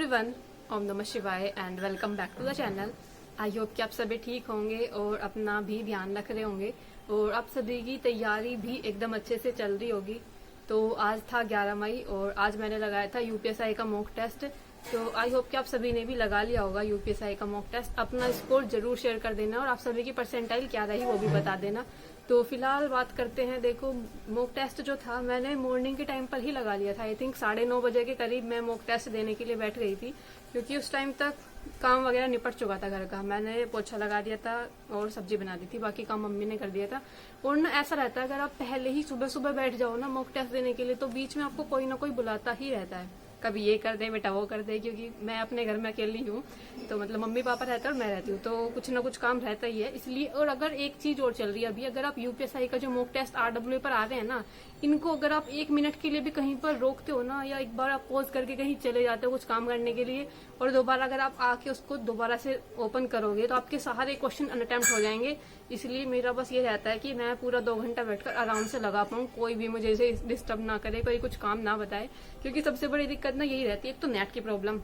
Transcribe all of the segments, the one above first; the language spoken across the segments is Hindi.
एवरीवन, ओम नमः शिवाय and welcome back to the channel. I hope कि आप सभी ठीक होंगे और अपना भी ध्यान रख रहे होंगे और आप सभी की तैयारी भी एकदम अच्छे से चल रही होगी। तो आज था 11 मई और आज मैंने लगाया था यूपीएसआई का मॉक टेस्ट। तो आई होप कि आप सभी ने भी लगा लिया होगा यूपीएसआई का मॉक टेस्ट। अपना स्कोर जरूर शेयर कर देना और आप सभी की परसेंटाइल क्या रही वो भी बता देना। तो फिलहाल बात करते हैं। देखो, मॉक टेस्ट जो था मैंने मॉर्निंग के टाइम पर ही लगा लिया था। आई थिंक 9:30 बजे के करीब मैं मॉक टेस्ट देने के लिए बैठ गई थी, क्योंकि उस टाइम तक काम वगैरह निपट चुका था घर का। मैंने पोछा लगा दिया था और सब्जी बना दी थी, बाकी काम मम्मी ने कर दिया था। और ना ऐसा रहता है, अगर आप पहले ही सुबह सुबह बैठ जाओ ना मॉक टेस्ट देने के लिए, तो बीच में आपको कोई ना कोई बुलाता ही रहता है। कभी ये कर दे बेटा, वो कर दे, क्योंकि मैं अपने घर में अकेली हूँ, तो मतलब मम्मी पापा रहते हैं और मैं रहती हूँ, तो कुछ ना कुछ काम रहता ही है इसलिए। और अगर एक चीज और चल रही है अभी, अगर आप यूपीएसआई का जो मॉक टेस्ट RW पर आ रहे हैं ना, इनको अगर आप 1 मिनट के लिए भी कहीं पर रोकते हो ना, या एक बार आप पॉज करके कहीं चले जाते हो कुछ काम करने के लिए, और दोबारा अगर आप आके उसको दोबारा से ओपन करोगे, तो आपके सारे क्वेश्चन अनअटेम्प्ट हो जाएंगे। इसलिए मेरा बस ये रहता है कि मैं पूरा 2 घंटा बैठकर आराम से लगा पाऊँ, कोई भी मुझे इसे डिस्टर्ब ना करे, कोई कुछ काम ना बताए। क्योंकि सबसे बड़ी दिक्कत ना यही रहती है, एक तो नेट की प्रॉब्लम।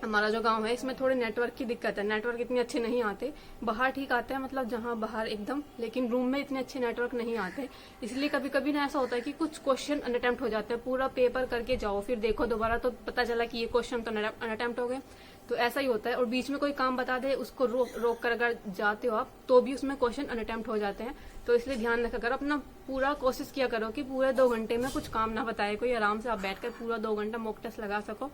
हमारा जो गांव है इसमें थोड़े नेटवर्क की दिक्कत है, नेटवर्क इतने अच्छे नहीं आते। बाहर ठीक आते हैं, मतलब जहां बाहर एकदम, लेकिन रूम में इतने अच्छे नेटवर्क नहीं आते। इसलिए कभी कभी ना ऐसा होता है कि कुछ क्वेश्चन अनअटेम्प्ट हो जाते हैं। पूरा पेपर करके जाओ, फिर देखो दोबारा, तो पता चला कि ये क्वेश्चन तो अनअटेम्प्ट हो गए। तो ऐसा ही होता है। और बीच में कोई काम बता दे, उसको रोक कर अगर जाते हो आप, तो भी उसमें क्वेश्चन अनअटेम्प्ट हो जाते हैं। तो इसलिए ध्यान रखा करो, अपना पूरा कोशिश किया करो कि पूरे 2 घंटे में कुछ काम ना बताए कोई, आराम से आप बैठकर पूरा 2 घंटा मॉक टेस्ट लगा सको।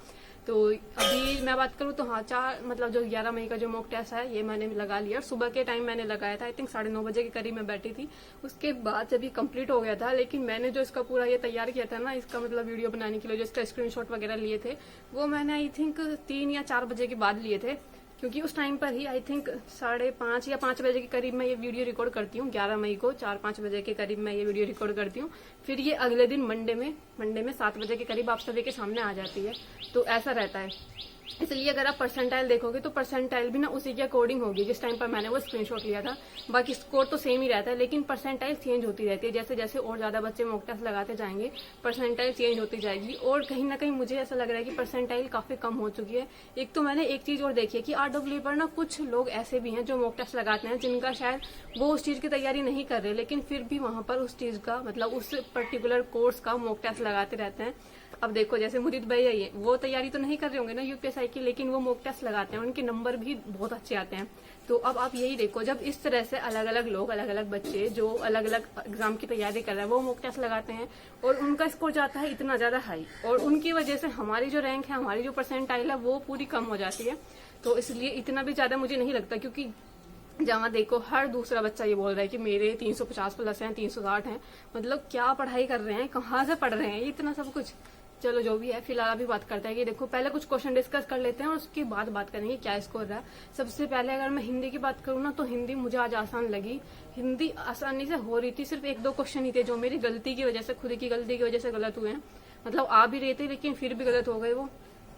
तो अभी मैं बात करूँ तो हाँ, मतलब जो 11 मई का जो मॉक टेस्ट है ये मैंने लगा लिया। सुबह के टाइम मैंने लगाया था, आई थिंक 9:30 बजे के करीब मैं बैठी थी। उसके बाद जब ये कंप्लीट हो गया था, लेकिन मैंने जो इसका पूरा ये तैयार किया था ना, इसका मतलब वीडियो बनाने के लिए जो इसका स्क्रीनशॉट वगैरह लिए थे, वो मैंने आई थिंक 3 या 4 बजे के बाद लिए थे। क्योंकि उस टाइम पर ही आई थिंक 5:30 या 5 बजे के करीब मैं ये वीडियो रिकॉर्ड करती हूँ। 11 मई को 4-5 बजे के करीब मैं ये वीडियो रिकॉर्ड करती हूँ। फिर ये अगले दिन मंडे में 7 बजे के करीब आप सभी के सामने आ जाती है। तो ऐसा रहता है। इसलिए अगर आप परसेंटाइल देखोगे तो परसेंटाइल भी ना उसी के अकॉर्डिंग होगी जिस टाइम पर मैंने वो स्क्रीनशॉट लिया था। बाकी स्कोर तो सेम ही रहता है, लेकिन परसेंटाइल चेंज होती रहती है। जैसे जैसे और ज्यादा बच्चे मॉक टेस्ट लगाते जाएंगे, परसेंटाइल चेंज होती जाएगी। और कहीं ना कहीं मुझे ऐसा लग रहा है कि परसेंटाइल काफी कम हो चुकी है। एक तो मैंने एक चीज और देखी है कि RW पर ना कुछ लोग ऐसे भी हैं जो मॉक टेस्ट लगाते हैं, जिनका शायद वो उस चीज की तैयारी नहीं कर रहे, लेकिन फिर भी वहां पर उस चीज का मतलब उस पर्टिकुलर कोर्स का मॉक टेस्ट लगाते रहते हैं। अब देखो, जैसे मुरीद भैया ये वो तैयारी तो नहीं कर रहे होंगे ना यूपीएसआई की, लेकिन वो मॉक टेस्ट लगाते हैं, उनके नंबर भी बहुत अच्छे आते हैं। तो अब आप यही देखो, जब इस तरह से अलग अलग लोग, अलग अलग बच्चे जो अलग अलग एग्जाम की तैयारी कर रहे हैं, वो मॉक टेस्ट लगाते हैं और उनका स्कोर जाता है इतना ज्यादा हाई, और उनकी वजह से हमारी जो रैंक है, हमारी जो परसेंटाइल है, वो पूरी कम हो जाती है। तो इसलिए इतना भी ज्यादा मुझे नहीं लगता, क्योंकि जहाँ देखो हर दूसरा बच्चा ये बोल रहा है कि मेरे 350 प्लस हैं, 360 हैं। मतलब क्या पढ़ाई कर रहे हैं, कहाँ से पढ़ रहे हैं, इतना सब कुछ। चलो जो भी है, फिलहाल अभी बात करते हैं कि देखो, पहले कुछ क्वेश्चन डिस्कस कर लेते हैं और उसके बाद बात करेंगे क्या स्कोर रहा है। सबसे पहले अगर मैं हिंदी की बात करूँ ना, तो हिंदी मुझे आज आसान लगी। हिंदी आसानी से हो रही थी, सिर्फ 1-2 क्वेश्चन ही थे जो मेरी गलती की वजह से, खुद की गलती की वजह से गलत हुए हैं। मतलब आ भी रहे थे लेकिन फिर भी गलत हो गए वो।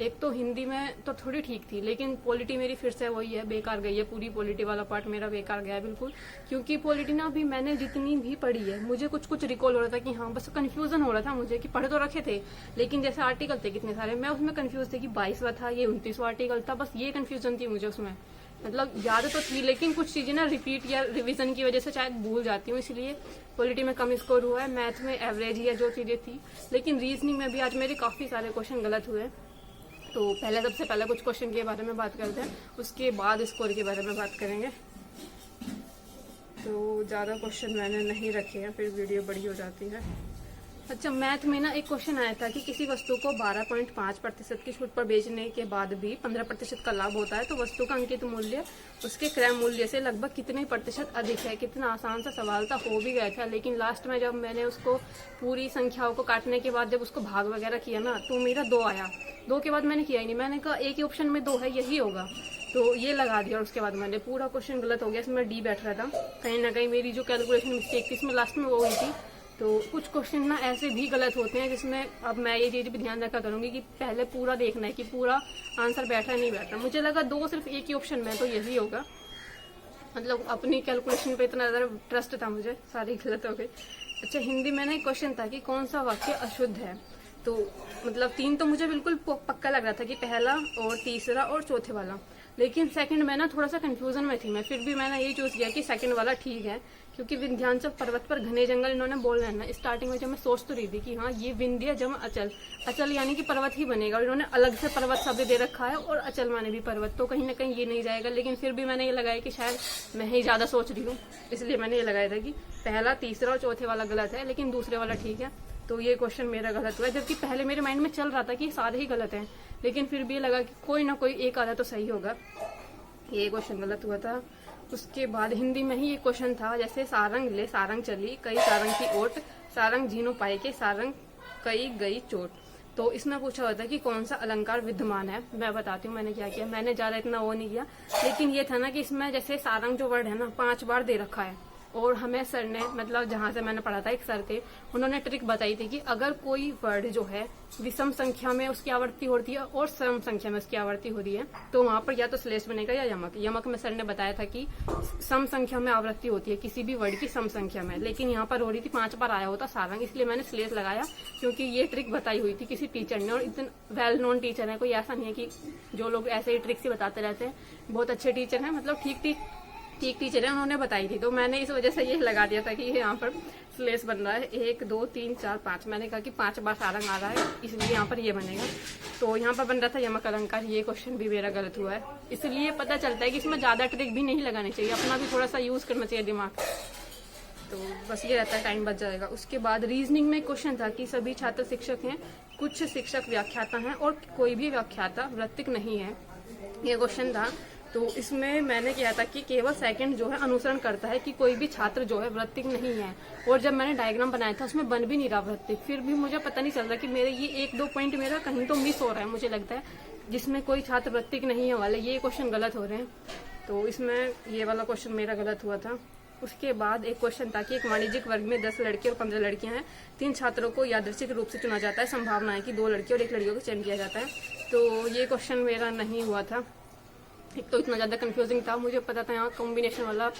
एक तो हिंदी में तो थोड़ी ठीक थी, लेकिन पॉलिटी मेरी फिर से वही है, बेकार गई है। पूरी पॉलिटी वाला पार्ट मेरा बेकार गया है बिल्कुल। क्योंकि पॉलिटी ना अभी मैंने जितनी भी पढ़ी है, मुझे कुछ कुछ रिकॉल हो रहा था कि हाँ, बस कंफ्यूजन हो रहा था मुझे कि पढ़ तो रखे थे, लेकिन जैसे आर्टिकल थे कितने सारे, मैं उसमें कंफ्यूज थे कि 22वां था, ये 29वां आर्टिकल था, बस ये कंफ्यूजन थी मुझे उसमें। मतलब याद तो थी, लेकिन कुछ चीजें ना रिपीट या रिवीजन की वजह से शायद भूल जाती हूँ, इसलिए पॉलिटी में कम स्कोर हुआ है। मैथ में एवरेज ही है जो चीजें थी, लेकिन रीजनिंग में भी आज मेरे काफी सारे क्वेश्चन गलत हुए। तो सबसे पहले कुछ क्वेश्चन के बारे में बात करते हैं, उसके बाद स्कोर के बारे में बात करेंगे। तो ज़्यादा क्वेश्चन मैंने नहीं रखे हैं, फिर वीडियो बड़ी हो जाती है। अच्छा, मैथ में ना एक क्वेश्चन आया था कि किसी वस्तु को 12.5% की छूट पर बेचने के बाद भी 15% का लाभ होता है, तो वस्तु का अंकित मूल्य उसके क्रय मूल्य से लगभग कितने प्रतिशत अधिक है। कितना आसान सा सवाल था, हो भी गया था, लेकिन लास्ट में जब मैंने उसको पूरी संख्याओं को काटने के बाद जब उसको भाग वगैरह किया ना, तो मेरा 2 आया। 2 के बाद मैंने किया ही नहीं, मैंने कहा एक ही ऑप्शन में 2 है, यही होगा, तो ये लगा दिया। और उसके बाद मैंने पूरा क्वेश्चन गलत हो गया, इसमें डी बैठ रहा था। कहीं ना कहीं मेरी जो कैलकुलेशन मिस्टेक थी इसमें लास्ट में वो हुई थी। तो कुछ क्वेश्चन ना ऐसे भी गलत होते हैं, जिसमें अब मैं ये चीज भी ध्यान रखा करूंगी कि पहले पूरा देखना है कि पूरा आंसर बैठा नहीं बैठा। मुझे लगा 2 सिर्फ एक ही ऑप्शन में, तो यही होगा। मतलब अपनी कैलकुलेशन पे इतना ज्यादा ट्रस्ट था मुझे, सारी गलत हो गई। अच्छा, हिंदी में ना एक क्वेश्चन था कि कौन सा वाक्य अशुद्ध है। तो मतलब 3 तो मुझे बिल्कुल पक्का लग रहा था कि पहला और तीसरा और चौथे वाला, लेकिन सेकंड में ना थोड़ा सा कंफ्यूजन में थी मैं। फिर भी मैंने यही चूज किया कि सेकंड वाला ठीक है, क्योंकि विंध्याचल पर्वत पर घने जंगल इन्होंने बोल रहे हैं ना। स्टार्टिंग में जब मैं सोच तो रही थी कि हाँ ये विंध्य जम अचल, अचल यानी कि पर्वत ही बनेगा, और इन्होंने अलग से पर्वत शब्द दे रखा है और अचल माने भी पर्वत, तो कहीं ना कहीं ये नहीं जाएगा। लेकिन फिर भी मैंने ये लगाया कि शायद मैं ही ज्यादा सोच रही हूँ, इसलिए मैंने ये लगाया था कि पहला तीसरा और चौथे वाला गलत है, लेकिन दूसरे वाला ठीक है। तो ये क्वेश्चन मेरा गलत हुआ, जबकि पहले मेरे माइंड में चल रहा था कि सारे ही गलत हैं, लेकिन फिर भी ये लगा कि कोई ना कोई एक आधा तो सही होगा। ये क्वेश्चन गलत हुआ था। उसके बाद हिंदी में ही ये क्वेश्चन था, जैसे सारंग ले सारंग चली, कई सारंग की ओट, सारंग झीनो पाए के, सारंग कई गई चोट। तो इसमें पूछा होता है कि कौन सा अलंकार विद्यमान है। मैं बताती हूँ मैंने क्या किया। मैंने ज्यादा इतना वो नहीं किया, लेकिन ये था ना कि इसमें जैसे सारंग जो वर्ड है ना 5 बार दे रखा है, और हमें सर ने, मतलब जहां से मैंने पढ़ा था एक सर थे, उन्होंने ट्रिक बताई थी कि अगर कोई वर्ड जो है विषम संख्या में उसकी आवृत्ति होती है और सम संख्या में उसकी आवृत्ति हो रही है, तो वहां पर या तो श्लेष बनेगा या यमक। यमक में सर ने बताया था कि सम संख्या में आवृत्ति होती है किसी भी वर्ड की सम संख्या में, लेकिन यहाँ पर हो रही थी 5 बार आया होता सारंग, इसलिए मैंने श्लेष लगाया, क्योंकि ये ट्रिक बताई हुई थी किसी टीचर ने, और इतने वेल नोन टीचर है, कोई ऐसा नहीं है कि जो लोग ऐसे ही ट्रिक से बताते रहते हैं, बहुत अच्छे टीचर हैं, मतलब ठीक टीचर है, उन्होंने बताई थी। तो मैंने इस वजह से ये लगा दिया था कि यहाँ पर स्लेस बन रहा है 1 2 3 4 5, मैंने कहा कि 5 बार सारंग आ रहा है, इसलिए यहाँ पर ये बनेगा। तो यहाँ पर बन रहा था यमक अलंकार। ये क्वेश्चन भी मेरा गलत हुआ है, इसलिए पता चलता है कि इसमें ज्यादा ट्रिक भी नहीं लगानी चाहिए, अपना भी थोड़ा सा यूज करना चाहिए दिमाग। तो बस ये रहता है, टाइम बच जाएगा। उसके बाद रीजनिंग में क्वेश्चन था कि सभी छात्र शिक्षक हैं, कुछ शिक्षक व्याख्याता हैं और कोई भी व्याख्याता वृत्तिक नहीं है, ये क्वेश्चन था। तो इसमें मैंने किया था कि केवल सेकंड जो है अनुसरण करता है कि कोई भी छात्र जो है वृत्तिक नहीं है, और जब मैंने डायग्राम बनाया था उसमें बन भी नहीं रहा वृत्तिक। फिर भी मुझे पता नहीं चल रहा कि मेरे ये 1-2 पॉइंट मेरा कहीं तो मिस हो रहा है, मुझे लगता है, जिसमें कोई छात्र वृत्तिक नहीं है वाले ये क्वेश्चन गलत हो रहे हैं। तो इसमें ये वाला क्वेश्चन मेरा गलत हुआ था। उसके बाद एक क्वेश्चन था कि एक वाणिज्यिक वर्ग में 10 लड़के और 15 लड़कियां हैं, 3 छात्रों को यादृच्छिक रूप से चुना जाता है, संभावना है कि 2 लड़के और 1 लड़कियों को चयन किया जाता है। तो ये क्वेश्चन मेरा नहीं हुआ था। एक तो इतना ज्यादा कंफ्यूजिंग था, मुझे पता था यहाँ कॉम्बिनेशन वाला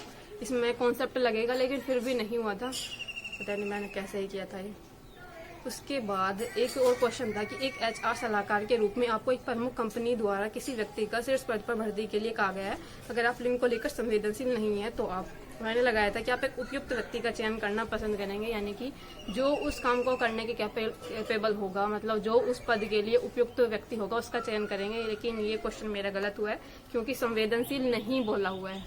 इसमें कॉन्सेप्ट लगेगा, लेकिन फिर भी नहीं हुआ था, पता नहीं मैंने कैसे ही किया था ये। उसके बाद एक और क्वेश्चन था कि एक HR सलाहकार के रूप में आपको एक प्रमुख कंपनी द्वारा किसी व्यक्ति का शीर्ष पद पर भर्ती के लिए कहा गया है, अगर आप लिंग को लेकर संवेदनशील नहीं है तो आप, मैंने लगाया था कि आप एक उपयुक्त व्यक्ति का चयन करना पसंद करेंगे, यानी कि जो उस काम को करने के कैपेबल होगा, मतलब जो उस पद के लिए उपयुक्त व्यक्ति होगा उसका चयन करेंगे। लेकिन ये क्वेश्चन मेरा गलत हुआ है, क्योंकि संवेदनशील नहीं बोला हुआ है।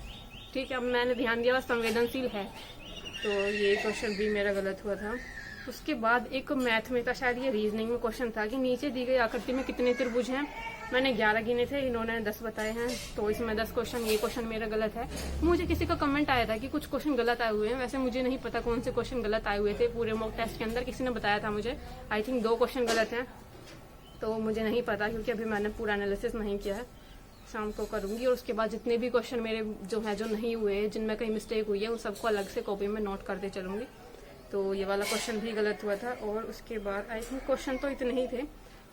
ठीक है, अब मैंने ध्यान दिया संवेदनशील है, तो ये क्वेश्चन भी मेरा गलत हुआ था। उसके बाद एक मैथ में था, शायद ये रीजनिंग में क्वेश्चन था कि नीचे दी गई आकृति में कितने त्रिभुज हैं। मैंने 11 गिने थे, इन्होंने 10 बताए हैं, तो इसमें 10 क्वेश्चन, ये क्वेश्चन मेरा गलत है। मुझे किसी का कमेंट आया था कि कुछ क्वेश्चन गलत आए हुए हैं, वैसे मुझे नहीं पता कौन से क्वेश्चन गलत आए हुए थे पूरे मॉक टेस्ट के अंदर, किसी ने बताया था मुझे, आई थिंक 2 क्वेश्चन गलत हैं, तो मुझे नहीं पता, क्योंकि अभी मैंने पूरा एनालिसिस नहीं किया है, शाम को करूंगी। और उसके बाद जितने भी क्वेश्चन मेरे जो नहीं हुए, जिनमें कहीं मिस्टेक हुई है, उन सबको अलग से कॉपी में नोट करते चलूंगी। तो ये वाला क्वेश्चन भी गलत हुआ था। और उसके बाद आई थिंक क्वेश्चन तो इतने ही थे,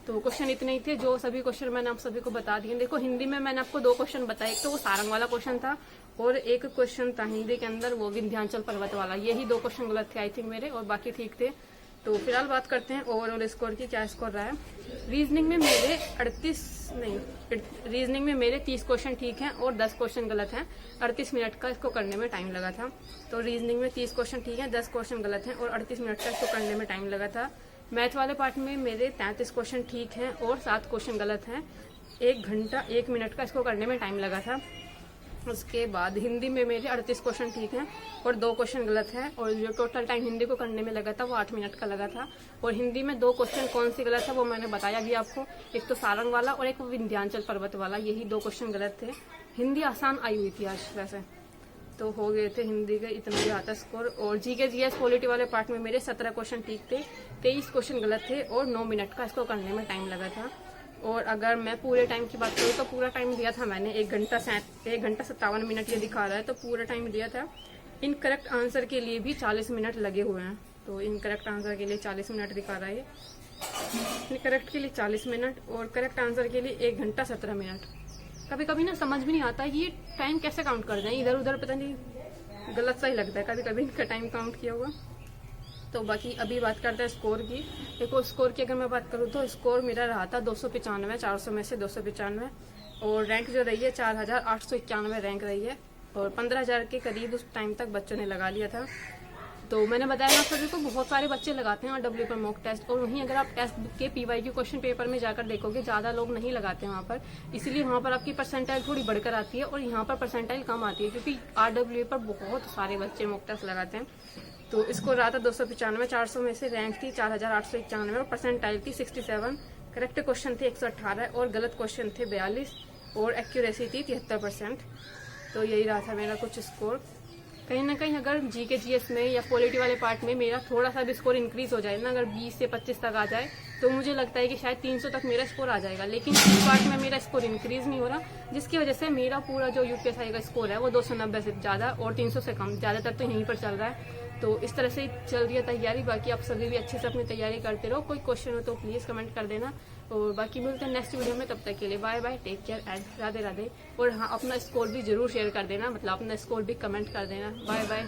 तो क्वेश्चन इतने ही थे, जो सभी क्वेश्चन मैंने आप सभी को बता दिए। देखो हिंदी में मैंने आपको 2 क्वेश्चन बताए, एक तो वो सारंग वाला क्वेश्चन था और एक क्वेश्चन था हिंदी के अंदर वो विंध्याचल पर्वत वाला, यही 2 क्वेश्चन गलत थे आई थिंक मेरे, और बाकी ठीक थे। तो फिलहाल बात करते हैं ओवरऑल स्कोर की, क्या स्कोर रहा है। रीजनिंग में मेरे 30 क्वेश्चन ठीक हैं और 10 क्वेश्चन गलत हैं। 38 मिनट का इसको करने में टाइम लगा था। तो रीजनिंग में 30 क्वेश्चन ठीक है, 10 क्वेश्चन गलत हैं और 38 मिनट का इसको करने में टाइम लगा था। मैथ वाले पार्ट में मेरे 33 क्वेश्चन ठीक हैं और 7 क्वेश्चन गलत हैं। 1 घंटा 1 मिनट का इसको करने में टाइम लगा था। उसके बाद हिंदी में मेरे 38 क्वेश्चन ठीक हैं और 2 क्वेश्चन गलत हैं, और जो टोटल टाइम हिंदी को करने में लगा था वो 8 मिनट का लगा था। और हिंदी में 2 क्वेश्चन कौन सी गलत है वो मैंने बताया भी आपको, एक तो सारंग वाला और एक विंध्याचल पर्वत वाला, यही 2 क्वेश्चन गलत थे। हिंदी आसान आई हुई थी आज वैसे, तो हो गए थे हिंदी के इतना ही आता स्कोर। और जीके जीएस पॉलिटी वाले पार्ट में मेरे 17 क्वेश्चन ठीक थे, 23 क्वेश्चन गलत थे और 9 मिनट का इसको करने में टाइम लगा था। और अगर मैं पूरे टाइम की बात करूँ तो पूरा टाइम दिया था मैंने 1 घंटा 57 मिनट ये दिखा रहा है, तो पूरा टाइम दिया था। इनकरेक्ट आंसर के लिए भी 40 मिनट लगे हुए हैं, तो इनकरेक्ट आंसर के लिए 40 मिनट दिखा रहा है, इनकरेक्ट के लिए 40 मिनट और करेक्ट आंसर के लिए 1 घंटा 17 मिनट। कभी कभी ना समझ भी नहीं आता ये टाइम कैसे काउंट कर रहे हैं, इधर उधर पता नहीं गलत सा ही लगता है, कभी कभी इनका टाइम काउंट किया हुआ। तो बाकी अभी बात करते हैं स्कोर की। देखो स्कोर की अगर मैं बात करूँ तो स्कोर मेरा रहा था 295, 400 में से 295, और रैंक जो रही है 4891 रैंक रही है, और 15,000 के करीब उस टाइम तक बच्चों ने लगा लिया था। तो मैंने बताया आप सभी को बहुत सारे बच्चे लगाते हैं RW पर मॉक टेस्ट, और वहीं अगर आप टेस्ट बुक के PYQ क्वेश्चन पेपर में जाकर देखोगे ज़्यादा लोग नहीं लगाते हैं वहाँ पर, इसलिए वहाँ पर आपकी परसेंटाइल थोड़ी बढ़कर आती है और यहाँ पर परसेंटाइल कम आती है, क्योंकि RW पर बहुत सारे बच्चे मॉक टेस्ट लगाते हैं। तो इसको रहा था 295, 400 में से रैंक थी 4891 और परसेंटाइल थी 67, करेक्ट क्वेश्चन थे 118 और गलत क्वेश्चन थे 42 और एक्यूरेसी थी 73%। तो यही रहा था मेरा कुछ स्कोर। कहीं ना कहीं अगर GK GS में या पॉलिटी वाले पार्ट में मेरा थोड़ा सा भी स्कोर इंक्रीज हो जाए ना, अगर 20 से 25 तक आ जाए, तो मुझे लगता है कि शायद 300 तक मेरा स्कोर आ जाएगा। लेकिन इस पार्ट में मेरा स्कोर इंक्रीज नहीं हो रहा, जिसकी वजह से मेरा पूरा जो UPSI का स्कोर है वो 290 से ज़्यादा और 300 से कम, ज़्यादातर तो यहीं पर चल रहा है। तो इस तरह से चल रही है तैयारी। बाकी आप सभी भी अच्छे से अपनी तैयारी करते रहो। कोई क्वेश्चन हो तो प्लीज़ कमेंट कर देना, और बाकी मिलते हैं नेक्स्ट वीडियो में। तब तक के लिए bye bye, take care and Radhe Radhe. और हाँ, अपना स्कोर भी जरूर शेयर कर देना, मतलब अपना स्कोर भी कमेंट कर देना। Bye bye.